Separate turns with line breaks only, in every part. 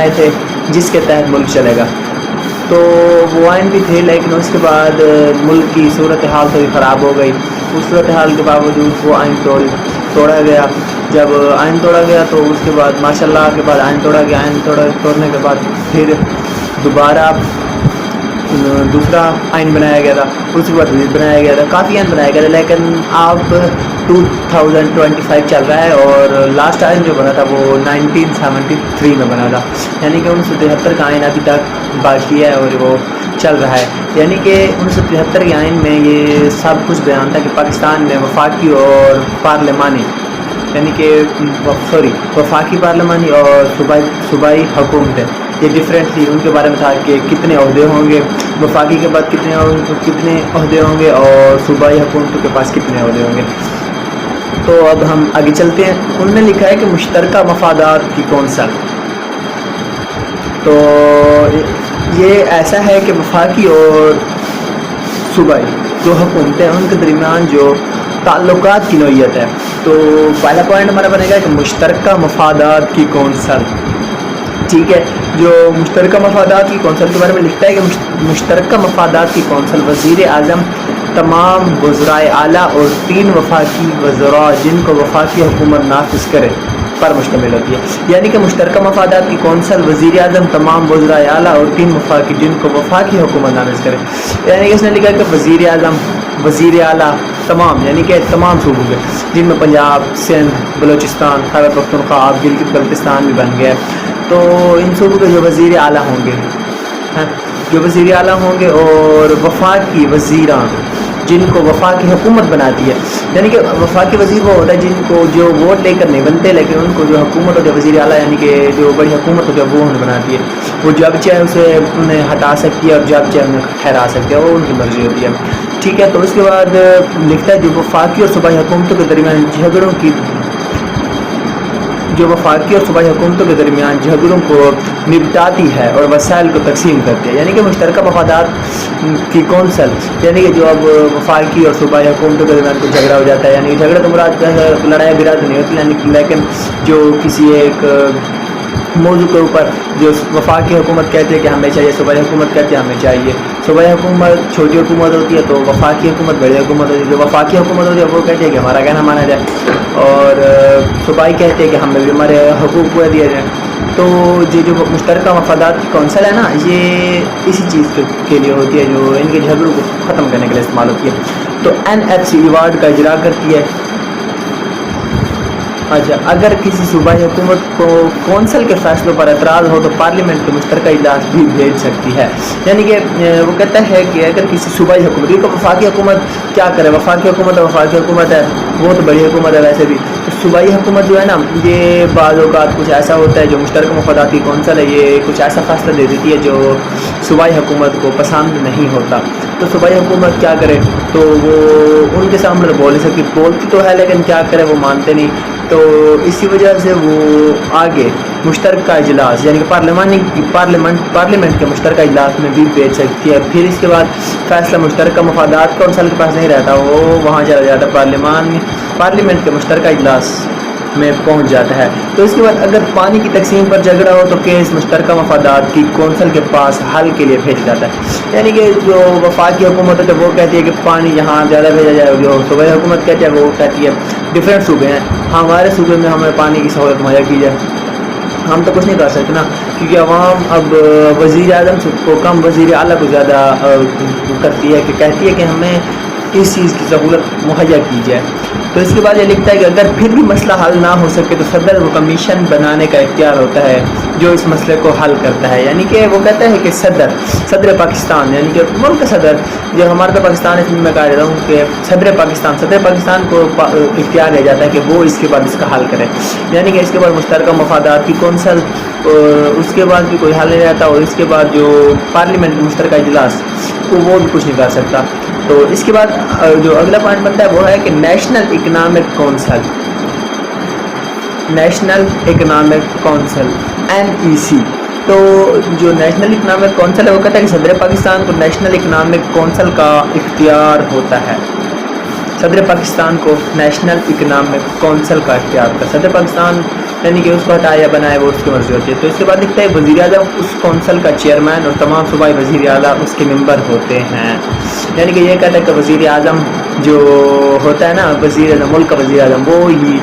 آئے تھے جس کے تحت ملک چلے گا. تو وہ آئین بھی تھے، لیکن اس کے بعد ملک کی صورتحال تھوڑی خراب ہو گئی. اس صورتحال کے باوجود وہ آئین توڑا گیا. جب آئین توڑا گیا تو اس کے بعد ماشاء اللہ کے بعد آئین توڑا گیا. آئین توڑنے کے بعد پھر دوبارہ دوسرا آئین بنایا گیا تھا. اس کے بعد بنایا گیا تھا، کافی آئین بنایا گیا تھا، لیکن اب 2025 چل رہا ہے اور لاسٹ آئین جو بنا تھا وہ 1973 میں بنا تھا. یعنی کہ 1973 کا آئین ابھی تک باقی ہے اور وہ چل رہا ہے. یعنی کہ 1973 کے آئین میں یہ سب کچھ بیان تھا کہ پاکستان میں وفاقی اور پارلیمانی، یعنی کہ وفاقی پارلیمانی اور صوبائی حکومتیں یہ ڈفرینٹ تھی. ان کے بارے میں تھا کہ کتنے عہدے ہوں گے، وفاقی کے بعد کتنے عہدے ہوں گے اور صوبائی حکومتوں کے پاس کتنے عہدے ہوں گے. تو اب ہم آگے چلتے ہیں. انہوں نے لکھا ہے کہ مشترکہ مفادات کی کونسل. تو یہ ایسا ہے کہ وفاقی اور صوبائی جو حکومتیں ہیں ان کے درمیان جو تعلقات کی نوعیت ہے. تو پہلا پوائنٹ ہمارا بنے گا کہ مشترکہ مفادات کی کونسل. ٹھیک ہے، جو مشترکہ مفادات کی کونسل کے بارے میں لکھتا ہے کہ مشترکہ مفادات کی کونسل وزیر اعظم، تمام وزرائے اعلیٰ اور 3 وفاقی وزراء جن کو وفاقی حکومت نافذ کرے پر مشتمل ہوتی ہے. یعنی کہ مشترکہ مفادات کی کونسل وزیر اعظم، تمام وزرائے اعلیٰ اور 3 وفاقی جن کو وفاقی حکومت نافذ کرے. یعنی کہ اس نے لکھا کہ وزیر اعظم، وزیر اعلیٰ، تمام، یعنی کہ تمام صوبوں کے، جن میں پنجاب، سندھ، بلوچستان، خیبر پختونخوا، اب گلگت بلتستان بھی بن گیا. تو ان صوبوں کے جو وزیر اعلیٰ ہوں گے، جو وزیر اعلیٰ ہوں گے اور وفاقی وزیران جن کو وفاقی حکومت بناتی ہے. یعنی کہ وفاقی وزیر وہ ہوتا ہے جن کو جو ووٹ لے کر نہیں بنتے، لیکن ان کو جو حکومت ہوتی ہے وزیر اعلیٰ، یعنی کہ جو بڑی حکومت ہوتی ہے وہ انہیں بناتی ہے. وہ جب چاہے اسے انہیں ہٹا سکتی ہے اور جب چاہے انہیں ٹھہرا سکتی ہے، وہ ان کی مرضی ہوتی ہے. ٹھیک ہے، تو اس کے بعد لکھتا ہے جو وفاقی اور صوبائی حکومتوں کے درمیان جھگڑوں کی، جو وفاقی اور صوبائی حکومتوں کے درمیان جھگڑوں کو نپٹاتی ہے اور وسائل کو تقسیم کرتی ہے. یعنی کہ مشترکہ مفادات کی کونسل، یعنی کہ جو اب وفاقی اور صوبائی حکومتوں کے درمیان کوئی جھگڑا ہو جاتا ہے، یعنی کہ جھگڑا تو مراد لڑائی براد نہیں ہوتی، لیکن جو کسی ایک موضوع کے اوپر جو وفاقی حکومت کہتی ہے کہ ہمیں چاہیے، صوبائی حکومت کہتی ہے ہمیں چاہیے. صوبائی حکومت چھوٹی حکومت ہوتی ہے تو وفاقی حکومت بڑی حکومت ہوتی ہے. جو وفاقی حکومت ہوتی ہے وہ کہتی ہے کہ ہمارا کہنا مانا جائے اور صوبائی کہتے ہیں کہ ہمیں بھی ہمارے حقوق کو دیا جائے. تو یہ جو مشترکہ مفادات کی کونسل ہے نا، یہ اسی چیز کے لیے ہوتی ہے، جو ان کے جھگڑوں کو ختم کرنے کے لیے استعمال ہوتی ہے. تو NFC ایوارڈ کا اجرا کرتی ہے. اچھا، اگر کسی صوبائی حکومت کو کونسل کے فیصلوں پر اعتراض ہو تو پارلیمنٹ کے مشترکہ اجلاس بھی بھیج سکتی ہے. یعنی کہ وہ کہتا ہے کہ اگر کسی صوبائی حکومت، کیونکہ وفاقی حکومت کیا کرے، وفاقی حکومت ہے وہ تو بڑی حکومت ہے ویسے بھی. تو صوبائی حکومت جو ہے نا، یہ بعض اوقات کچھ ایسا ہوتا ہے، جو مشترکہ مفادات کی کونسل ہے یہ کچھ ایسا فیصلہ دے دیتی ہے جو صوبائی حکومت کو پسند نہیں ہوتا. تو صوبائی حکومت کیا کرے، تو وہ ان کے سامنے بول نہیں سکتی، بولتی تو ہے لیکن کیا کرے وہ مانتے نہیں. تو اسی وجہ سے وہ آگے مشترکہ اجلاس، یعنی کہ پارلیمنٹ کے مشترکہ اجلاس میں بھی بھیج سکتی ہے. پھر اس کے بعد فیصلہ مشترکہ مفادات کونسل کے پاس نہیں رہتا، وہ وہاں چلا جاتا پارلیمنٹ کے مشترکہ اجلاس میں پہنچ جاتا ہے. تو اس کے بعد اگر پانی کی تقسیم پر جھگڑا ہو تو کیس مشترکہ مفادات کی کونسل کے پاس حل کے لیے بھیج جاتا ہے. یعنی کہ جو وفاقی حکومت ہے وہ کہتی ہے کہ پانی یہاں زیادہ بھیجا جائے، جو صوبائی حکومت کہتی ہے وہ کہتی ہے ڈفرینٹ صوبے ہیں، ہمارے صوبے میں ہمیں پانی کی سہولت مہیا کی جائے. ہم تو کچھ نہیں کر سکتے نا، کیونکہ عوام اب وزیر اعظم کو کم وزیر اعلیٰ کو زیادہ کرتی ہے، کہ کہتی ہے کہ ہمیں اس چیز کی سہولت مہیا کی جائے. تو اس کے بعد یہ لکھتا ہے کہ اگر پھر بھی مسئلہ حل نہ ہو سکے تو صدر کو کمیشن بنانے کا اختیار ہوتا ہے جو اس مسئلے کو حل کرتا ہے. یعنی کہ وہ کہتا ہے کہ صدر پاکستان، یعنی کہ ملک کا صدر، جو ہمارا تو پاکستان ہے، اس میں کہا رہتا ہوں کہ صدر پاکستان کو اختیار دیا جاتا ہے کہ وہ اس کے بعد اس کا حل کرے. یعنی کہ اس کے بعد مشترکہ مفادات کی کونسل، اس کے بعد بھی کوئی حل نہیں رہتا، اور اس کے بعد جو پارلیمنٹ مشترکہ اجلاس وہ بھی کچھ نہیں کر سکتا. تو اس کے بعد جو اگلا پوائنٹ بنتا ہے وہ ہے کہ نیشنل اکنامک کونسل NEC. تو جو نیشنل اکنامک کونسل ہے وہ کہتا ہے کہ صدر پاکستان کو نیشنل اکنامک کونسل کا اختیار ہوتا ہے. صدر پاکستان کو نیشنل اکنامک کونسل کا اختیار ہوتا ہے. صدر پاکستان یعنی کہ اس کو ہٹایا بنائے وہ اس کی مرضی ہوتی ہے. تو اس کے بعد لکھتا ہے وزیر اعظم اس کونسل کا چیئرمین اور تمام صوبائی وزیر اعلیٰ اس کے ممبر ہوتے ہیں. یعنی کہ یہ کہتا ہے کہ وزیر اعظم جو ہوتا ہے نا وزیر اعظم ملک کا وزیر اعظم وہ ہی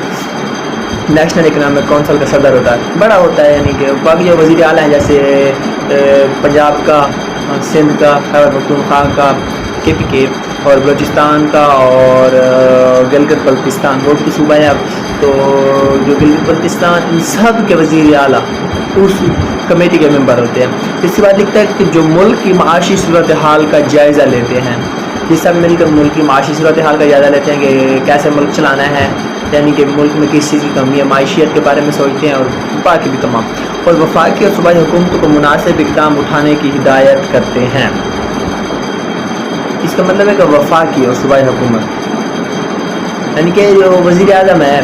نیشنل اکنامک کونسل کا صدر ہوتا ہے, بڑا ہوتا ہے. یعنی کہ باقی جو وزیر اعلیٰ ہیں جیسے پنجاب کا, سندھ کا, خیبر پختونخوا کا, KPK اور بلوچستان کا اور گلگت بلتستان وہ بھی صوبہ ہے اب. تو جو گلگت بلتستان ان سب کے وزیر اعلیٰ اس کمیٹی کے ممبر ہوتے ہیں. اس کے بعد لکھتا ہے کہ جو ملک کی معاشی صورتحال کا جائزہ لیتے ہیں, یہ سب مل کر ملک کی معاشی صورتحال کا جائزہ لیتے ہیں کہ کیسے ملک چلانا ہے, یعنی کہ ملک میں کس چیز کی کمی ہے, معیشیت کے بارے میں سوچتے ہیں اور باقی بھی تمام. اور وفاقی اور صوبائی حکومتوں کو مناسب اقدام اٹھانے کی ہدایت کرتے ہیں. اس کا مطلب ہے کہ وفاقی اور صوبائی حکومت یعنی کہ جو وزیر اعظم ہے,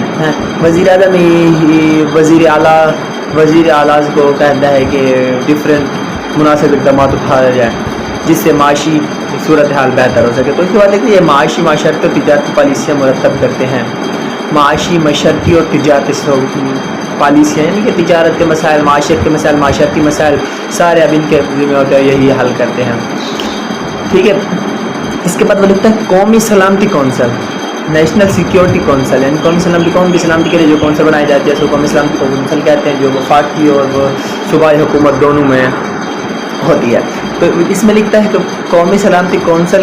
وزیر اعظم ہی وزیر اعلیٰ کو کہتا ہے کہ ڈفرینٹ مناسب اقدامات اٹھایا جائے جس سے معاشی صورتحال بہتر ہو سکے. تو اس کے بعد دیکھیے یہ معاشی معاشرتی اور تجارتی پالیسیاں مرتب کرتے ہیں. معاشی معاشرتی اور تجارتی پالیسیاں یعنی کہ تجارت کے مسائل, معاشیت کے مسائل, معاشرتی مسائل سارے اب ان کے ذمہ ہوتے ہیں, یہی حل کرتے ہیں. ٹھیک ہے. اس کے بعد وہ لکھتا ہے قومی سلامتی کونسل, نیشنل سیکیورٹی کونسل. یعنی قومی سلامتی کے لیے جو کونسل بنائی جاتی ہے اس کو قومی سلامتی کونسل کہتے ہیں, جو وفاقی اور صوبائی حکومت دونوں میں ہوتی ہے. تو اس میں لکھتا ہے کہ قومی سلامتی کونسل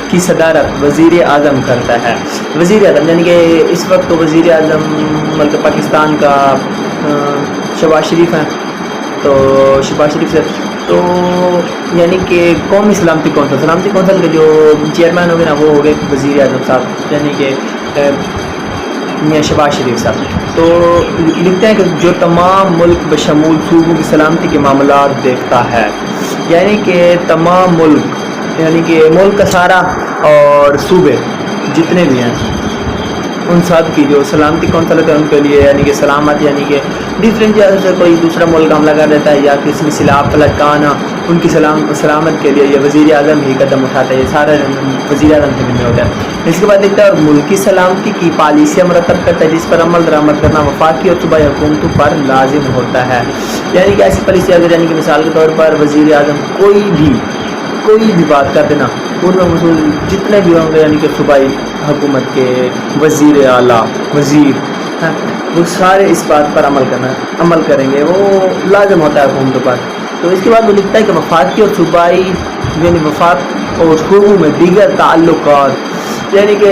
کی صدارت وزیر اعظم کرتا ہے. وزیر اعظم یعنی کہ اس وقت تو وزیر اعظم ملک پاکستان کا شہباز شریف ہیں, تو شہباز شریف سے تو یعنی کہ قومی سلامتی کونسل کے جو چیئرمین ہو گئے نا وہ ہو گئے وزیر اعظم صاحب, یعنی کہ میاں شہباز شریف صاحب. تو لکھتے ہیں کہ جو تمام ملک بشمول صوبوں کی سلامتی کے معاملات دیکھتا ہے, یعنی کہ تمام ملک یعنی کہ ملک کا سارا اور صوبے جتنے بھی ہیں ان سب کی جو سلامتی کونسل ہے ان کے لیے یعنی کہ سلامت یعنی کہ ڈفرینٹ جیسے کوئی دوسرا ملک حملہ کر دیتا ہے یا کسی میں سلاح لٹکانا ان کی سلامت کے لیے یہ وزیر اعظم ہی قدم اٹھاتا ہے. یہ سارا وزیر اعظم کے ذمہ ہوتا ہے. اس کے بعد دیکھتا ہے اور ملکی سلامتی کی پالیسیاں مرتب کرتا ہے جس پر عمل درآمد کرنا وفاقی اور صوبائی حکومتوں پر لازم ہوتا ہے. یعنی کہ ایسی پالیسی اگر یعنی کہ مثال کے طور پر وزیر اعظم کوئی بھی بات کر دینا ان میں مسئول جتنے بھی ہوں گے یعنی کہ صوبائی حکومت کے وزیر اعلیٰ وہ سارے اس بات پر عمل کریں گے, وہ لازم ہوتا ہے حکومتوں پر. تو اس کے بعد وہ لکھتا ہے کہ وفاقی اور صوبائی یعنی وفاق اور صوبوں میں دیگر تعلقات یعنی کہ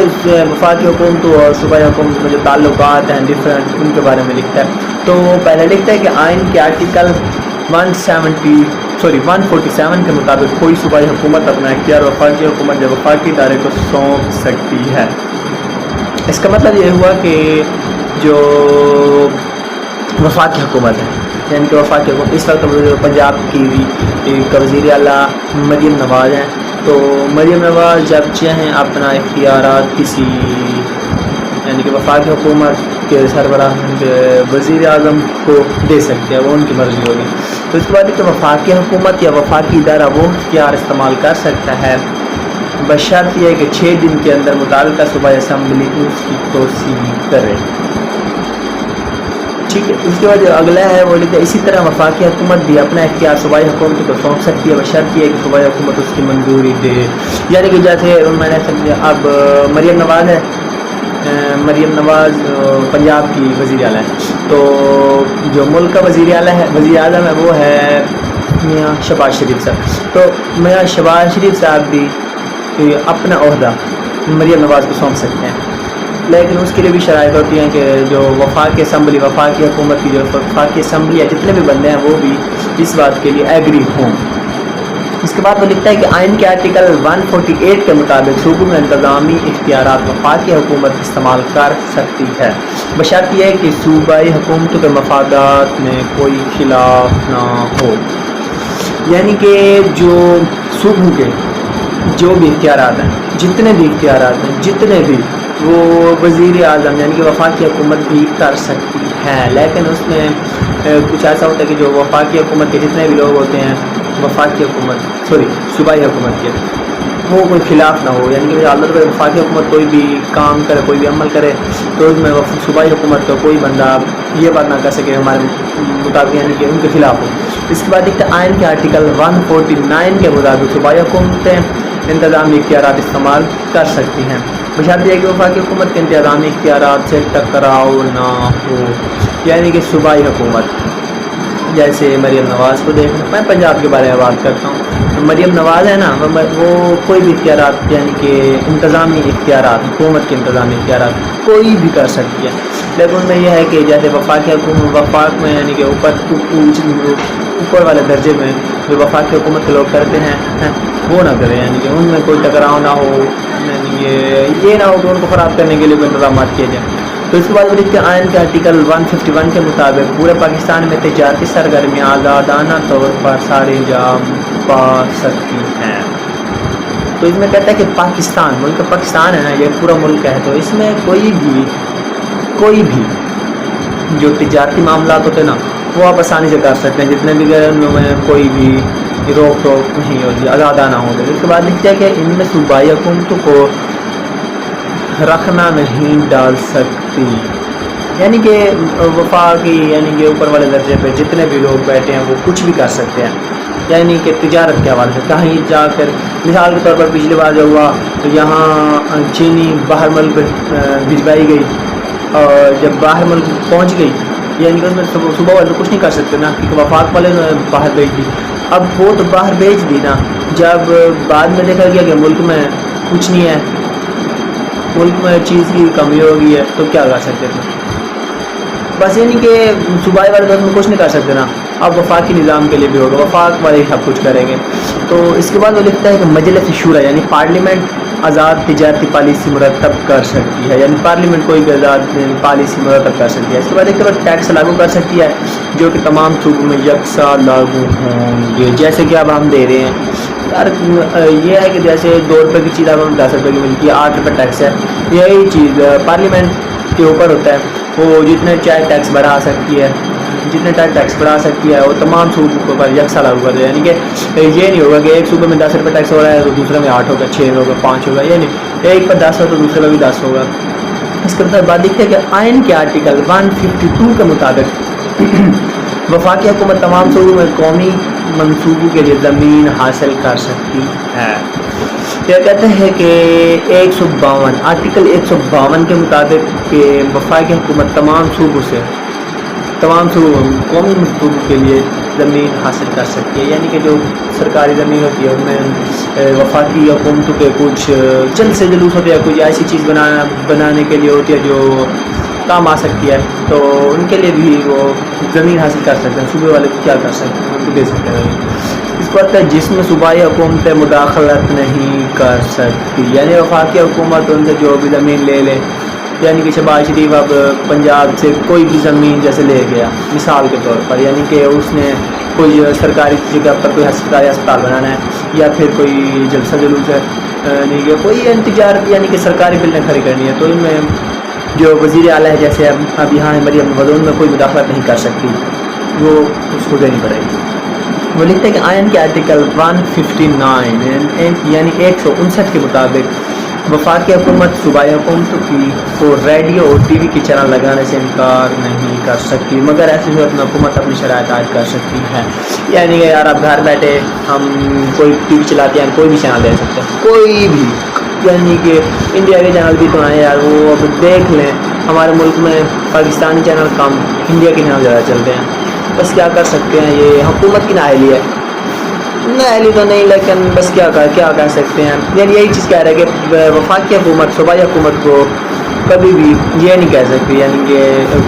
وفاقی حکومتوں اور صوبائی حکومت میں جو تعلقات ہیں ڈفرینٹ ان کے بارے میں لکھتا ہے. تو پہلے لکھتا ہے کہ آئین کے آرٹیکل 147 کے مطابق کوئی صوبائی حکومت اپنا اختیار وفاقی حکومت یا وفاقی ادارے کو سونپ سکتی ہے. اس کا مطلب یہ ہوا کہ جو وفاقی حکومت ہے یعنی کہ وفاقی حکومت اس وقت پنجاب کی وزیر اعلیٰ مریم نواز ہیں. تو مریم نواز جب چاہیں اپنا اختیارات کسی یعنی کہ وفاقی حکومت کے سربراہ وزیر اعظم کو دے سکتے ہیں, وہ ان کی مرضی ہوگی. تو اس کے بعد کہ وفاقی حکومت یا وفاقی ادارہ وہ اختیار استعمال کر سکتا ہے بشرط یہ ہے کہ 6 دن کے اندر متعلقہ صوبائی اسمبلی اس کی توثیق کرے. ٹھیک ہے. اس کے بعد جو اگلا ہے وہ لکھتا ہے اسی طرح وفاقی حکومت بھی اپنا اختیار صوبائی حکومت کو سونپ سکتی ہے بشرط یہ ہے کہ صوبائی حکومت اس کی منظوری دے. یعنی کہ جیسے میں نے سمجھا اب مریم نواز ہے, مریم نواز پنجاب کی وزیر اعلیٰ ہے, تو جو ملک کا وزیر اعظم ہے وہ ہے میاں شہباز شریف صاحب. تو میاں شہباز شریف صاحب بھی اپنا عہدہ مریم نواز کو سونپ سکتے ہیں, لیکن اس کے لیے بھی شرائط ہوتی ہیں کہ جو وفاقی اسمبلی وفاقی حکومت کی جو وفاقی اسمبلی ہے جتنے بھی بندے ہیں وہ بھی اس بات کے لیے ایگری ہوں. اس کے بعد وہ لکھتا ہے کہ آئین کے آرٹیکل 148 کے مطابق صوبوں میں انتظامی اختیارات وفاقی حکومت استعمال کر سکتی ہے بشرط یہ ہے کہ صوبائی حکومتوں کے مفادات میں کوئی خلاف نہ ہو. یعنی کہ جو صوبوں کے جو بھی اختیارات ہیں جتنے بھی وہ وزیر اعظم یعنی کہ وفاقی حکومت بھی کر سکتی ہے, لیکن اس میں کچھ ایسا ہوتا ہے کہ جو وفاقی حکومت کے جتنے بھی لوگ ہوتے ہیں صوبائی حکومت کے وہ کوئی خلاف نہ ہو، یعنی کہ اللہ تعالیٰ وفاقی حکومت کوئی بھی کام کرے، کوئی بھی عمل کرے تو اس میں صوبائی حکومت کا کوئی بندہ یہ بات نہ کر سکے ہمارے مطابق، یعنی کہ ان کے خلاف ہو۔ اس کے بعد ایک آئین کے آرٹیکل 149 کے مطابق صوبائی حکومتیں انتظامی اختیارات استعمال کر سکتی ہیں، بشرط یہ کہ وفاقی حکومت کے انتظامی اختیارات سے ٹکراؤ نہ ہو۔ یعنی کہ صوبائی حکومت جیسے مریم نواز کو دیکھنا، میں پنجاب کے بارے میں بات کرتا ہوں، مریم نواز ہے نا، وہ کوئی بھی اختیارات یعنی کہ انتظامی اختیارات، حکومت کے انتظامی اختیارات کوئی بھی کر سکتی ہے، لیکن ان میں یہ ہے کہ جیسے وفاقی حکومت، وفاق میں یعنی کہ اوپر والے درجے میں جو وفاقی حکومت کے لوگ کرتے ہیں وہ نہ کریں، یعنی کہ ان میں کوئی ٹکراؤ نہ ہو، یعنی یہ نہ ہو کہ ان کو خراب کرنے کے لیے کوئی انتظامات کیے جائیں۔ تو اس کے بعد دیکھتے ہیں آئین کے آرٹیکل 151 کے مطابق پورے پاکستان میں تجارتی سرگرمیاں آزادانہ طور پر سارے انجام پا سکتی ہیں۔ تو اس میں کہتا ہے کہ پاکستان، ملک پاکستان ہے نا، یہ پورا ملک ہے، تو اس میں کوئی بھی جو تجارتی معاملات ہوتے ہیں نا وہ آپ آسانی سے کر سکتے ہیں، جتنے بھی ان میں کوئی بھی روک ٹوک نہیں ہوتی، آزادانہ ہوتے۔ اس کے بعد لکھتے ہیں کہ ان میں صوبائی حکومتوں کو رکھنا نہیں ڈال سکتی، یعنی کہ وفاقی یعنی کہ اوپر والے درجے پہ جتنے بھی لوگ بیٹھے ہیں وہ کچھ بھی کر سکتے ہیں، یعنی کہ تجارت کے حوالے سے کہیں جا کر، مثال کے طور پر پچھلی بار جو ہوا تو یہاں چینی باہر ملک بھجوائی گئی، اور جب باہر ملک پہنچ گئی یعنی کہ اس میں صبح والے کچھ نہیں کر سکتے نا، کیونکہ وفاق والے باہر بھیج دی، اب وہ تو باہر بھیج دی نا، جب بعد میں دیکھا گیا کہ ملک میں کچھ نہیں ہے، ملک میں چیز کی کمی ہو گئی ہے، تو کیا کر سکتے تھے؟ بس یعنی کہ صوبائی والے دور میں کچھ نہیں کر سکتے نا، اب وفاقی نظام کے لیے بھی ہوگا، وفاق والے سب کچھ کریں گے۔ تو اس کے بعد وہ لکھتا ہے کہ مجلس شورا یعنی پارلیمنٹ آزاد تجارتی پالیسی مرتب کر سکتی ہے، یعنی پارلیمنٹ کوئی بھی آزاد پالیسی مرتب کر سکتی ہے۔ اس کے بعد ایک طرف ٹیکس لاگو کر سکتی ہے جو کہ تمام صوبوں میں یکساں لاگو ہوں گے، جیسے کہ اب ہم دے رہے ہیں یار، یہ ہے کہ جیسے 2 روپے کی چیز اب ہم 10 روپے کی ملتی ہے، 8 روپے ٹیکس ہے، یہی چیز پارلیمنٹ کے اوپر ہوتا ہے، وہ جتنے چاہے ٹیکس بڑھا سکتی ہے، جتنے ٹیکس بڑھا سکتی ہے وہ تمام صوبوں پر یکساں لاگو کر دے، یعنی کہ یہ نہیں ہوگا کہ ایک صوبے میں 10 روپے ٹیکس ہو رہا ہے تو دوسرے میں 8 ہوگا، 6 ہوگا، 5 ہوگا، یعنی ایک پر 10 ہو تو دوسرے میں بھی 10 ہوگا۔ اس کے بعد دیکھتے ہیں کہ آئین کے آرٹیکل 152 کے مطابق وفاقی حکومت تمام صوبوں میں قومی منصوبوں کے لیے زمین حاصل کر سکتی ہے۔ یہ کہتے ہیں کہ 152 آرٹیکل 152 کے مطابق کہ وفاقی حکومت تمام صوبوں قومی منصوبوں کے لیے زمین حاصل کر سکتی ہے، یعنی کہ جو سرکاری زمین ہوتی ہے ان میں وفاقی حکومتوں کے کچھ چند سے جلوس ہوتے ہیں، کچھ ایسی چیز بنانے کے لیے ہوتی ہے جو کام آ سکتی ہے، تو ان کے لیے بھی وہ زمین حاصل کر سکتے ہیں، صوبے والے کیا کر سکتے ہیں، ان کو دے سکتے ہیں۔ اس کو ہے جس میں صوبائی حکومتیں مداخلت نہیں کر سکتی، یعنی وفاقی حکومت ان سے جو بھی زمین لے لے، یعنی کہ شہباز شریف اب پنجاب سے کوئی بھی زمین جیسے لے گیا مثال کے طور پر، یعنی کہ اس نے کوئی سرکاری جگہ پر کوئی سرکاری ہسپتال بنانا ہے یا پھر کوئی جلسہ جلوس ہے، یعنی کہ کوئی تجارت یعنی کہ سرکاری بلڈنگ کھڑی کرنی ہے، تو ان میں جو وزیر اعلیٰ ہے جیسے اب یہاں مریم نواز، ان میں کوئی مداخلت نہیں کر سکتی، وہ اس کو دینی پڑے گی۔ وہ لکھتے ہیں کہ آئین کے آرٹیکل 159 یعنی 159 کے مطابق وفاقی حکومت صوبائی حکومتوں کو ریڈیو اور ٹی وی کی چینل لگانے سے انکار نہیں کر سکتی، مگر ایسی صورت میں حکومت اپنی شرائط عائد کر سکتی ہے، یعنی کہ یار اب گھر بیٹھے ہم کوئی ٹی وی چلاتے ہیں، کوئی بھی چینل دے سکتے ہیں، کوئی بھی، یعنی کہ انڈیا کے چینل بھی تو ہیں یار، وہ اب دیکھ لیں ہمارے ملک میں پاکستانی چینل کم، انڈیا کے چینل زیادہ چلتے ہیں، بس کیا کر سکتے ہیں، یہ حکومت کی نااہلی ہے، نااہلی تو نہیں لیکن بس کیا کر سکتے ہیں، یعنی یہی چیز کہہ رہے ہیں کہ وفاقی حکومت صوبائی حکومت کو کبھی بھی یہ نہیں کہہ سکتی، یعنی کہ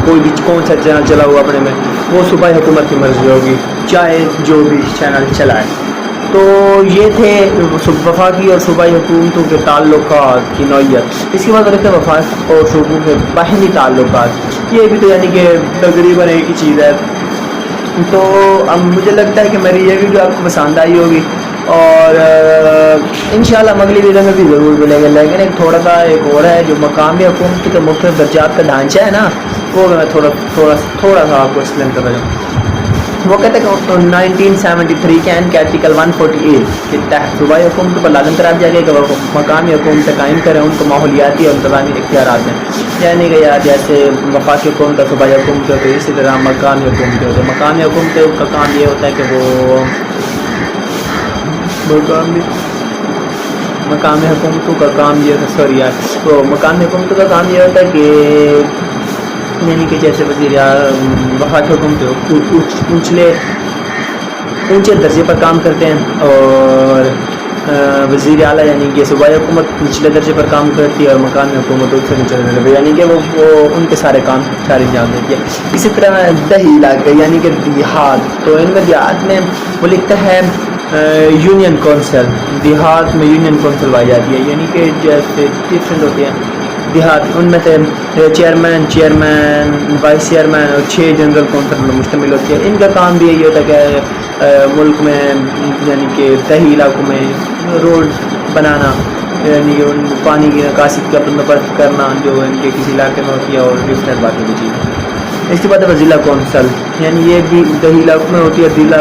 کوئی بھی کون سا چینل چلا ہوا اپنے میں، وہ صوبائی حکومت کی مرضی ہوگی چاہے جو بھی چینل چلائے۔ تو یہ تھے وفاقی اور صوبائی حکومتوں کے تعلقات کی نوعیت۔ اس کے بعد رکھتے ہیں وفاق اور صوبوں کے باہمی تعلقات، یہ بھی تو یعنی کہ تقریباً ایک ہی چیز ہے۔ تو اب مجھے لگتا ہے کہ میری یہ ویڈیو آپ کو پسند آئی ہوگی، اور انشاءاللہ ہم اگلی ویڈیو میں بھی ضرور ملیں گے، لیکن ایک تھوڑا سا ایک اور ہے جو مقامی حکومت کے مختلف درجات کا ڈھانچہ ہے نا، وہ میں تھوڑا سا آپ کو ایکسپلین کر رہا ہوں۔ وہ کہتے ہیں کہ 1973 کے این کے آرٹیکل 148 کے تحت صوبائی حکومت پر لازم قرار دیا گیا کہ وہ مقامی حکومتیں قائم کریں، ان کو ماحولیاتی اور انتظامی اختیارات دیں. یعنی کہ یار جیسے وفاقی حکومت اور صوبائی حکومت ہوتی ہے، اسی طرح مقامی حکومتیں ہوتی ہیں. مقامی حکومتوں کا کام یہ ہوتا ہے کہ وہ مقامی حکومتوں کا کام یہ تو مقامی حکومتوں کا کام یہ ہوتا ہے کہ یعنی کہ جیسے وفاقی حکومت اونچے درجے پر کام کرتے ہیں، اور وزیر اعلیٰ یعنی کہ صوبائی حکومت نچلے درجے پر کام کرتی ہے، اور مقامی حکومت اس سے نچلے درجے پر، یعنی کہ وہ ان کے سارے کام انجام دیتی ہے. اسی طرح دیہی علاقے یعنی کہ دیہات، تو ان میں دیہات میں وہ لکھتا ہے یونین کونسل. دیہات میں یونین کونسل پائی جاتی ہے، یعنی کہ جیسے ڈفرینٹ ہوتی ہیں دیہات، ان میں سے چیئرمین وائس چیئرمین اور 6 جنرل کونسل میں مشتمل ہوتی ہے. ان کا کام بھی یہی ہوتا ہے کہ ملک میں یعنی کہ دیہی علاقوں میں روڈ بنانا، یعنی کہ ان پانی کی نکاسی کا بندوبست کرنا جو ان کے کسی علاقے میں ہوتی ہے، اور ڈفرینٹ باقی بھی چیزیں. اس کے بعد ہے ضلع کونسل، یعنی یہ بھی دیہی علاقوں میں ہوتی ہے. ضلع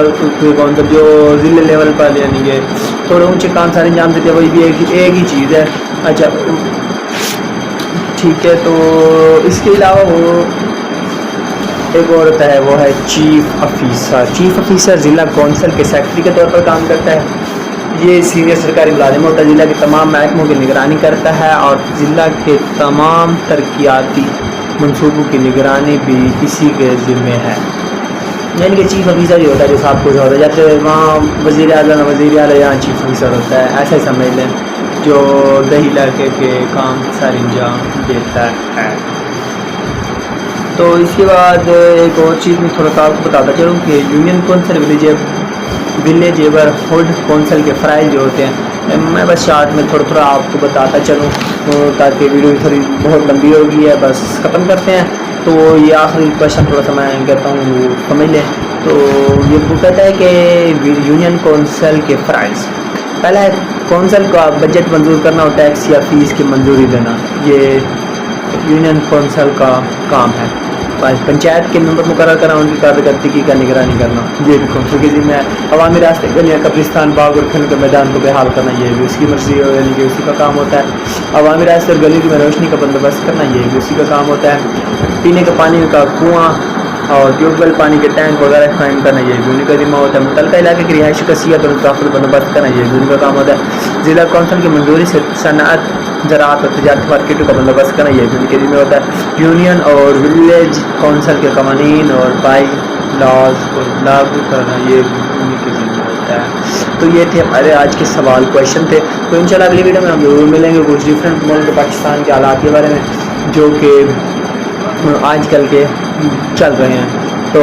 کونسل جو ضلع لیول پر یعنی کہ تھوڑے اونچے کام سارے انجام دیتے ہیں، وہی بھی ایک ہی چیز ہے. اچھا ٹھیک ہے. تو اس کے علاوہ وہ ایک اور ہوتا ہے، وہ ہے چیف افیسر. چیف افیسر ضلع کونسل کے سیکرٹری کے طور پر کام کرتا ہے. یہ سینئر سرکاری ملازم ہوتا ہے، ضلع کے تمام محکموں کی نگرانی کرتا ہے، اور ضلع کے تمام ترقیاتی منصوبوں کی نگرانی بھی اسی کے ذمہ ہے. یعنی کہ چیف افیسر ہی ہوتا ہے جو سب کچھ ہوتا ہے، جیسے وہاں وزیر اعلیٰ یہاں چیف افیسر ہوتا ہے، ایسا ہی سمجھ لیں، جو دیہی علاقے کے کام سارے انجام دیتا ہے. تو اس کے بعد ایک اور چیز میں تھوڑا سا آپ کو بتاتا چلوں کہ یونین کونسل ولیج ایبرہڈ کونسل کے فرائض جو ہوتے ہیں، میں بس شارٹ میں تھوڑا آپ کو بتاتا چلوں تاکہ ویڈیو تھوڑی بہت لمبی ہو گئی ہے. بس ختم کرتے ہیں. تو یہ آخری کویشچن تھوڑا سا میں کہتا ہوں سمجھ لیں. تو یہ وہ کہتا ہے کہ یونین کونسل کے فرائض، پہلا ہے کونسل کا بجٹ منظور کرنا اور ٹیکس یا فیس کی منظوری دینا. یہ یونین کونسل کا کام ہے. پنچایت کے ممبر مقرر کرنا، ان کی کارکردگی کا نگرانی کرنا، یہ بھی کونسل کے ذمہ ہے. عوامی راستے، گلیاں، قبرستان، باغ اور کھیلوں کے میدان کو بحال کرنا، یہ بھی اس کی مرضی ہو، یعنی کہ اسی کا کام ہوتا ہے. عوامی راستے اور گلیوں میں روشنی کا بندوبست کرنا، یہ بھی اسی کا کام ہوتا ہے. پینے کے پانی کا کنواں اور ٹیوب ویل، پانی کے ٹینک وغیرہ قائم کرنا، یہ بھی ان کا ذمہ ہوتا ہے. متعلقہ علاقے کی رہائشی کا صحت اور انتظام بندوبست کرنا، یہ بھی ان کا کام ہوتا ہے. ضلع کونسل کی منظوری سے صنعت، زراعت اور تجارتی مارکیٹوں کا بندوبست کرنا، یہ بھی ان کے ذمہ ہوتا ہے. یونین اور ولیج کونسل کے قوانین اور بائی لاز کو لاگو کرنا، یہ بھی ان کے ذمہ ہوتا ہے. تو یہ تھے ہمارے آج کے سوال کویشچن تھے. تو انشاءاللہ اگلی ویڈیو میں ہم ضرور ملیں گے کچھ ڈفرینٹ ملک پاکستان کے حالات کے بارے میں جو کہ آج کل کے چل رہے ہیں. تو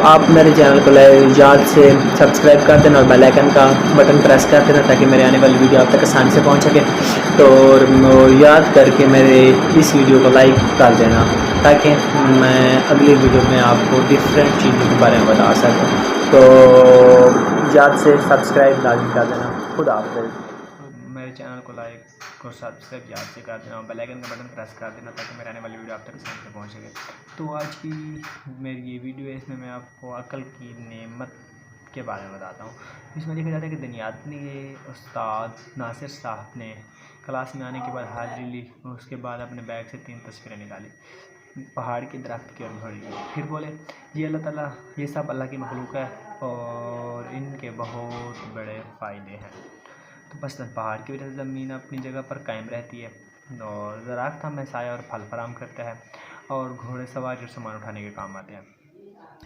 آپ میرے چینل کو یاد سے سبسکرائب کر دینا اور بیل آئکن کا بٹن پریس کر دینا تاکہ میرے آنے والی ویڈیو آپ تک آسانی سے پہنچ سکے. تو یاد کر کے میرے اس ویڈیو کو لائک کر دینا تاکہ میں اگلی ویڈیو میں آپ کو ڈفرینٹ چیزوں کے بارے میں بتا سکوں. تو یاد سے سبسکرائب لازمی کر دینا. خدا حافظ. میرے چینل کو لائک اور سبسکرائب یاد سے کر دینا اور بیل آئکن کا بٹن پریس کر دینا تاکہ میرے آنے والی ویڈیو آپ تک آسانی سے پہنچ سکے. تو آج کی میری یہ ویڈیو ہے، اس میں میں آپ کو عقل کی نعمت کے بارے میں بتاتا ہوں. اس میں دیکھا جاتا ہے کہ دنیاتی استاد ناصر صاحب نے کلاس میں آنے کے بعد حاضری لی اور اس کے بعد اپنے بیگ سے 3 تصویریں نکالی، پہاڑ کی، درخت کی اور گھوڑے کی. پھر بولے یہ اللہ تعالیٰ، یہ سب اللہ کی مخلوق ہے اور ان کے بہت بڑے فائدے ہیں. تو بس پہاڑ کی وجہ سے زمین اپنی جگہ پر قائم رہتی ہے، اور درخت ہمیں سایہ اور پھل فراہم کرتا ہے، اور گھوڑے سوار جو سامان اٹھانے کے کام آتے ہیں.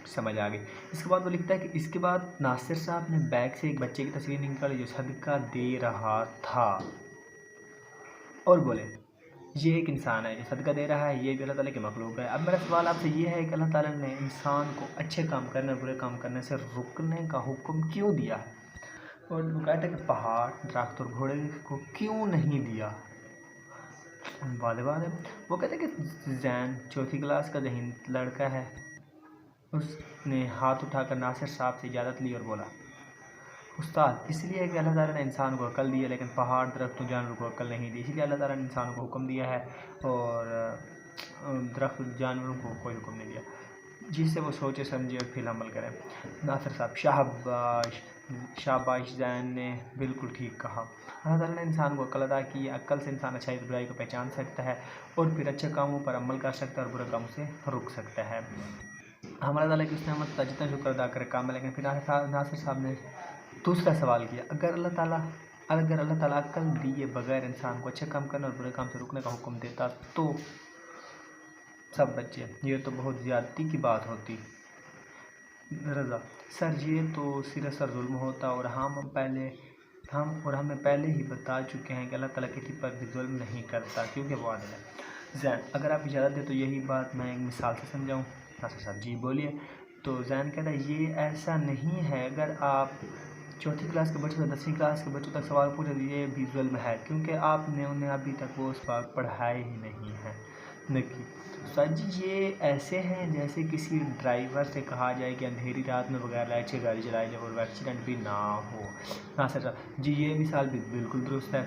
سمجھ آ گئی. اس کے بعد وہ لکھتا ہے کہ اس کے بعد ناصر صاحب نے بیگ سے ایک بچے کی تصویر نکالی جو صدقہ دے رہا تھا، اور بولے یہ ایک انسان ہے جو صدقہ دے رہا ہے، یہ بھی اللہ تعالیٰ کی مخلوق ہے. اب میرا سوال آپ سے یہ ہے کہ اللہ تعالیٰ نے انسان کو اچھے کام کرنے اور برے کام کرنے سے رکنے کا حکم کیوں دیا ہے، اور وہ کہتا ہے کہ پہاڑ، درخت اور گھوڑے کو کیوں نہیں دیا. بات ہے. وہ کہتے ہیں کہ زین 4تھی کلاس کا ذہین لڑکا ہے، اس نے ہاتھ اٹھا کر ناصر صاحب سے اجازت لی اور بولا استاد اس لیے کہ اللہ تعالیٰ نے انسان کو عقل دی ہے لیکن پہاڑ، درخت و جانور کو عقل نہیں دی، اسی لیے اللہ تعالیٰ نے انسانوں کو حکم دیا ہے اور درخت جانوروں کو کوئی حکم نہیں دیا.
جس سے وہ سوچے سمجھے اور پھر عمل کریں۔ ناصر صاحب شاباش شاباش، زین نے بالکل ٹھیک کہا۔ اللہ تعالیٰ نے انسان کو عقل عطا کی ہے، عقل سے انسان اچھائی اور برائی کو پہچان سکتا ہے اور پھر اچھے کاموں پر عمل کر سکتا ہے اور برے کاموں سے رک سکتا ہے۔ ہم اللہ تعالیٰ کی اس نعمت کا جتنا شکر ادا کرے کام ہے، لیکن پھر ناصر صاحب نے دوسرا سوال کیا، اگر اللہ تعالیٰ عقل دیے بغیر انسان کو اچھے کام کرنے اور برے کام سے رکنے کا حکم دیتا تو سب بچے، یہ تو بہت زیادتی کی بات ہوتی۔ رضا سر یہ تو سراسر ظلم ہوتا اور ہمیں پہلے ہی بتا چکے ہیں کہ اللہ تعالیٰ کسی پر بھی ظلم نہیں کرتا کیونکہ وہ عادل ہے۔ زین اگر آپ اجازت دیں تو یہی بات میں ایک مثال سے سمجھاؤں۔ ناصر صاحب جی بولیے۔ تو زین کہتا ہے یہ ایسا نہیں ہے، اگر آپ 4تھی کلاس کے بچوں سے 10ویں کلاس کے بچوں تک سوال پوچھے تو یہ بھی ظلم ہے کیونکہ آپ نے انہیں ابھی تک وہ اسباق پڑھائے ہی نہیں ہیں۔ نکی سر جی یہ ایسے ہیں جیسے کسی ڈرائیور سے کہا جائے کہ اندھیری رات میں بغیر لائٹ سے گاڑی چلائی جائے اور ایکسیڈنٹ بھی نہ ہو۔ ناصر صاحب جی یہ مثال بھی بالکل درست ہے۔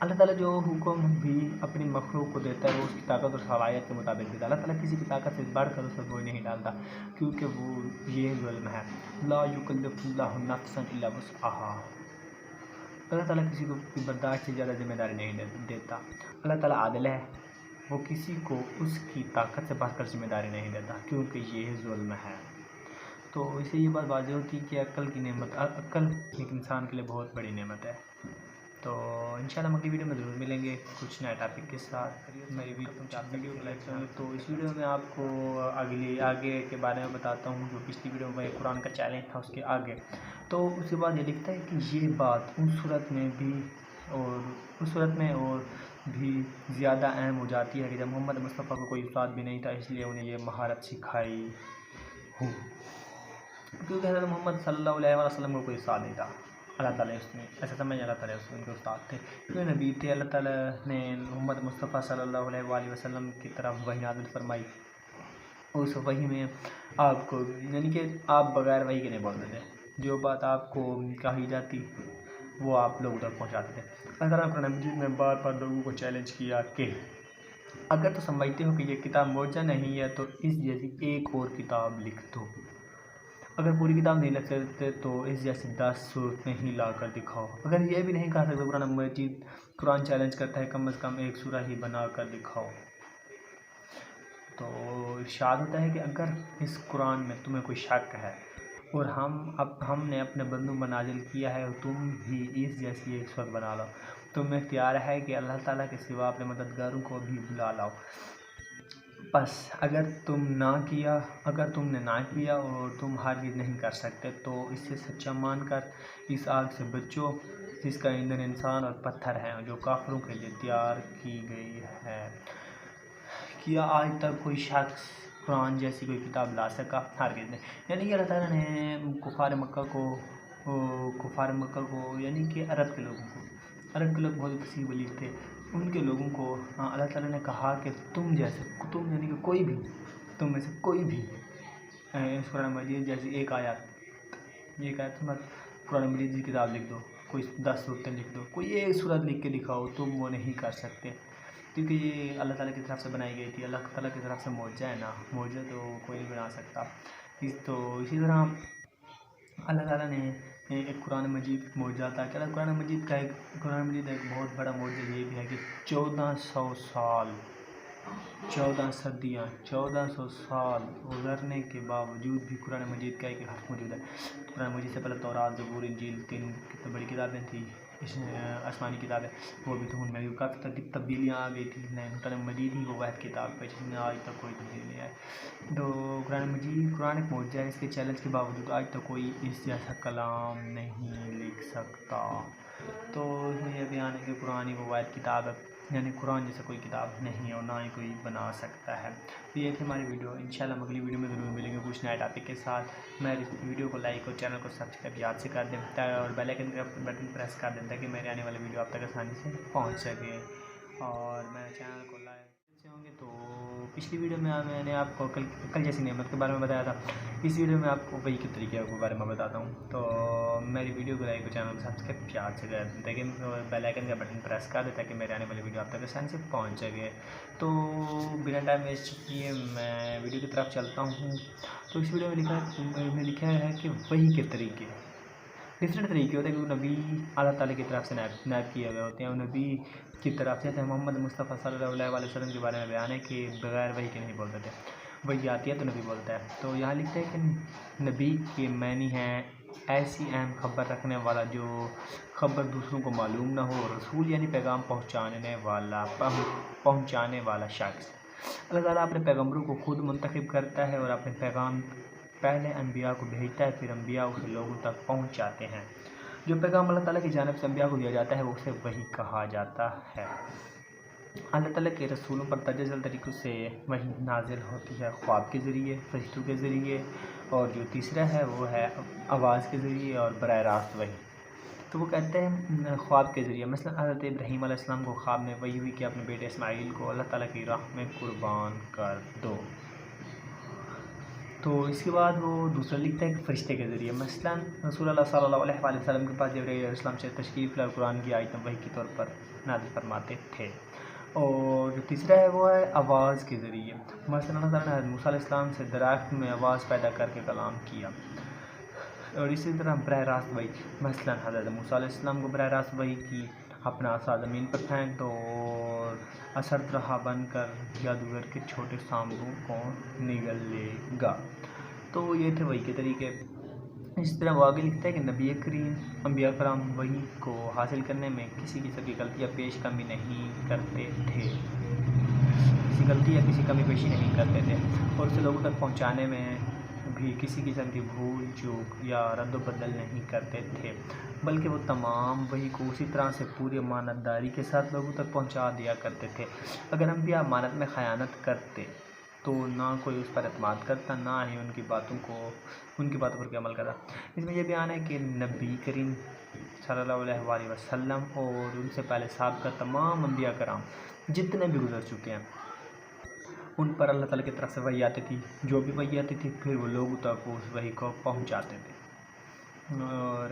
اللہ تعالیٰ جو حکم بھی اپنی مخلوق کو دیتا ہے وہ اس کی طاقت اور صلاحیت کے مطابق دیتا ہے۔ اللہ تعالیٰ کسی کی طاقت سے بڑھ کر اس پر بوجھ نہیں ڈالتا کیونکہ وہ یہ ظلم ہے۔ لا یکلف اللہ نفسا الا وسعہا، اللہ تعالیٰ کسی کو برداشت سے زیادہ ذمہ داری نہیں دیتا۔ اللہ تعالیٰ عادل ہے، وہ کسی کو اس کی طاقت سے بڑھ کر ذمہ داری نہیں دیتا کیونکہ یہ ظلم ہے۔ تو اس سے یہ بات واضح ہوتی ہے کہ عقل ایک انسان کے لیے بہت بڑی نعمت ہے۔ تو انشاءاللہ ہم اگلی ویڈیو میں ضرور ملیں گے کچھ نئے ٹاپک کے ساتھ۔ میری ویڈیو کو لائک کریں۔ تو اس ویڈیو میں آپ کو آگے کے بارے میں بتاتا ہوں، جو پچھلی ویڈیو میں قرآن کا چیلنج تھا اس کے آگے۔ تو اس کے بعد یہ لکھتا ہے کہ یہ بات اس صورت میں اور بھی زیادہ اہم ہو جاتی ہے کہ جب محمد مصطفیٰ کو کوئی استاد بھی نہیں تھا، اس لیے انہیں یہ مہارت سکھائی ہو، کیونکہ حضرت محمد صلی اللہ علیہ وسلم کو کوئی استاد نہیں تھا۔ اللہ تعالیٰ ایسا سمجھ اللہ تعالیٰ ان کے استاد تھے، کیونکہ نبی تھے۔ اللہ تعالیٰ نے محمد مصطفیٰ صلی اللہ علیہ وآلہ وسلم کی طرف وحی نازل فرمائی، اس وحی میں آپ کو یعنی کہ آپ بغیر وحی کے نہیں بولتے تھے، جو بات آپ کو کہی جاتی وہ آپ لوگوں تک پہنچاتے تھے۔ اللہ تعالیٰ نے قرآن مجید میں بار بار لوگوں کو چیلنج کیا کہ اگر تو سمجھتے ہو کہ یہ کتاب معجزہ نہیں ہے تو اس جیسی ایک اور کتاب لکھ دو، اگر پوری کتاب نہیں لکھ سکتے تو اس جیسی 10 صورتیں ہی لا کر دکھاؤ، اگر یہ بھی نہیں کہہ سکتے قرآن چیلنج کرتا ہے کم از کم ایک سورہ ہی بنا کر دکھاؤ۔ تو ارشاد ہوتا ہے کہ اگر اس قرآن میں تمہیں کوئی شک ہے اور ہم نے اپنے بندوں پر نازل کیا ہے اور تم بھی اس جیسی ایک صورت بنا لاؤ، تمہیں اختیار ہے کہ اللہ تعالیٰ کے سوا اپنے مددگاروں کو بھی بلا لاؤ، بس اگر تم نے نہ کیا اور تم ہرگز نہیں کر سکتے تو اس سے سچا مان کر اس آگ سے بچو جس کا ایندھن انسان اور پتھر ہے جو کافروں کے لیے تیار کی گئی ہے۔ کیا آج تک کوئی شخص قرآن جیسی کوئی کتاب لا سکا؟ ہرگز نہیں۔ یعنی کہ اللہ تعالیٰ نے کفار مکہ کو یعنی کہ عرب کے لوگ بہت فصیح بلیغ تھے، ان کے لوگوں کو اللہ تعالیٰ نے کہا کہ تم یعنی کہ کوئی بھی، تم میں سے کوئی بھی اس قرآن مجید جیسی ایک آیت قرآن مجید کی کتاب لکھ دو، کوئی 10 صورتیں لکھ دو، کوئی ایک صورت لکھ کے دکھاؤ، تم وہ نہیں کر سکتے کیونکہ یہ اللہ تعالیٰ کی طرف سے بنائی گئی تھی، اللہ تعالیٰ کی طرف سے معجزہ ہے نا، معجزہ تو کوئی نہیں بنا سکتا۔ تو اسی طرح اللہ تعالیٰ نے ایک قرآن مجید معجزہ عطا کیا۔ قرآن مجید کا ایک بہت بڑا معجزہ یہ بھی ہے کہ 1400 سال 14 صدیاں 1400 سال گزرنے کے باوجود بھی قرآن مجید کا ایک حرف موجود ہے۔ قرآن مجید سے پہلے تورات، زبور، انجیل 3 کتنی بڑی کتابیں تھیں، آسمانی کتابیں، وہ بھی تو ان میں بھی کافی تبدیلیاں آ گئی تھیں، قرآن مجید ہی وہ واحد کتاب ہے جس میں آج تک کوئی تبدیلی نہیں ہے۔ تو قرآن ایک معجزہ ہے، اس کے چیلنج کے باوجود آج تک کوئی اس جیسا کلام نہیں لکھ سکتا۔ تو اس میں یہ بیان ہے کہ قرآن ہی وہ واحد کتاب ہے، یعنی قرآن جیسا کوئی کتاب نہیں ہے اور نہ ہی کوئی بنا سکتا ہے۔ تو یہ تھی ہماری ویڈیو، انشاءاللہ ہم اگلی ویڈیو میں ضرور ملیں گے کچھ نئے ٹاپک کے ساتھ۔ میری ویڈیو کو لائک اور چینل کو سبسکرائب یاد سے کر دیں اور بیل آئکن کا بٹن پریس کر دیں تاکہ میرے آنے والی ویڈیو آپ تک آسانی سے پہنچ سکے، اور میرے چینل کو لائک سے ہوں گے۔ تو پچھلی ویڈیو میں نے آپ کو عقل جیسی نعمت کے بارے میں بتایا تھا، اس ویڈیو میں آپ کو وحی کے طریقے کے بارے میں بتاتا ہوں۔ تو اور میری ویڈیو کو لائک اور چینل کو سبسکرائب پیار سے کر دیں تاکہ بیل آئکن کا بٹن پریس کر دیں تاکہ میرے آنے والی ویڈیو آپ تک آسانی سے پہنچ سکے۔ تو بنا ٹائم ویسٹ کیے میں ویڈیو کی طرف چلتا ہوں۔ تو اس ویڈیو میں لکھا ہے کہ وحی کے طریقے ڈفرینٹ طریقے ہوتے ہیں کہ وہ نبی اللہ تعالیٰ کی طرف سے نائب کیے ہوئے ہوتے ہیں، وہ نبی کی طرف سے محمد مصطفیٰ صلی اللہ علیہ وسلم کے بارے میں بیان ہے کہ بغیر وحی کے نہیں بولتے تھے، وحی آتی ہے تو نبی بولتا ہے۔ تو یہاں لکھتے ہیں کہ نبی کے معنی ہیں ایسی اہم خبر رکھنے والا جو خبر دوسروں کو معلوم نہ ہو، رسول یعنی پیغام پہنچانے والا شخص۔ اللہ تعالیٰ اپنے پیغمبروں کو خود منتخب کرتا ہے اور اپنے پیغام پہلے انبیاء کو بھیجتا ہے، پھر انبیاء اسے لوگوں تک پہنچاتے ہیں۔ جو پیغام اللہ تعالیٰ کی جانب سے انبیاء کو دیا جاتا ہے وہ اسے وحی کہا جاتا ہے۔ اللہ تعالیٰ کے رسولوں پر تجزل طریقوں سے وحی نازل ہوتی ہے، خواب کے ذریعے، فرشتوں کے ذریعے، اور جو تیسرا ہے وہ ہے آواز کے ذریعے اور براہ راست وحی۔ تو وہ کہتے ہیں خواب کے ذریعے، مثلا حضرت ابراہیم علیہ السلام کو خواب میں وحی ہوئی کہ اپنے بیٹے اسماعیل کو اللہ تعالیٰ کی راہ میں قربان کر دو۔ تو اس کے بعد وہ دوسرا لکھتا ہے کہ فرشتے کے ذریعے، مثلا رسول اللہ صلی اللہ علیہ وسلم کے پاس جبرائیل علیہ السلام سے تشریف لائے قرآن کی آیتیں وحی کے طور پر نازل فرماتے تھے۔ اور جو تیسرا ہے وہ ہے آواز کے ذریعے، مثلا اللہ تعالیٰ نے حضرت موسیٰ علیہ السلام سے درخت میں آواز پیدا کر کے کلام کیا۔ اور اسی طرح براہ راست وحی، مثلا حضرت موسیٰ علیہ السلام کو براہ راست وحی کی اپنا عصا زمین پر پھینک دو اور اثر رہا بن کر جادوگر کے چھوٹے سانبوں کو نگل لے گا۔ تو یہ تھے وحی کے طریقے۔ اس طرح وہ آگے لکھتا ہے کہ نبی کریم انبیاء کرام وحی کو حاصل کرنے میں کسی قسم کی غلطی یا پیش کمی نہیں کرتے تھے، کسی غلطی یا کسی کمی پیشی نہیں کرتے تھے، اور اسے لوگوں تک پہنچانے میں بھی کسی قسم کی بھول چوک یا رد و بدل نہیں کرتے تھے، بلکہ وہ تمام وحی کو اسی طرح سے پوری امانت داری کے ساتھ لوگوں تک پہنچا دیا کرتے تھے۔ اگر انبیاء امانت میں خیانت کرتے تو نہ کوئی اس پر اعتماد کرتا، نہ ہی ان کی باتوں پر کوئی عمل کرتا۔ اس میں یہ بیان ہے کہ نبی کریم صلی اللہ علیہ وآلہ وسلم اور ان سے پہلے سابقہ تمام انبیاء کرام جتنے بھی گزر چکے ہیں ان پر اللہ تعالیٰ کی طرف سے وحی آتی تھی، جو بھی وحی آتی تھی پھر وہ لوگوں تک اس وحی کو پہنچاتے تھے۔ اور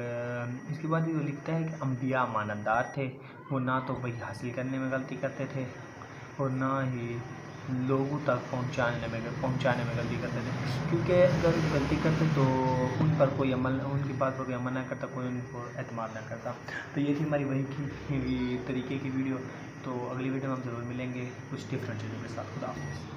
اس کے بعد وہ لکھتا ہے کہ انبیاء امانت دار تھے، وہ نہ تو وحی حاصل کرنے میں غلطی کرتے تھے اور نہ ہی لوگوں تک پہنچانے میں غلطی کرتے تھے، کیونکہ اگر غلطی کرتے تو ان پر کوئی عمل، ان کی بات پر کوئی عمل نہ کرتا، کوئی ان کو اعتماد نہ کرتا۔ تو یہ تھی ہماری وحی کی طریقے کی ویڈیو۔ تو اگلی ویڈیو میں ہم ضرور ملیں گے کچھ ڈفرینٹ چیزوں کے ساتھ۔ خدا حافظ۔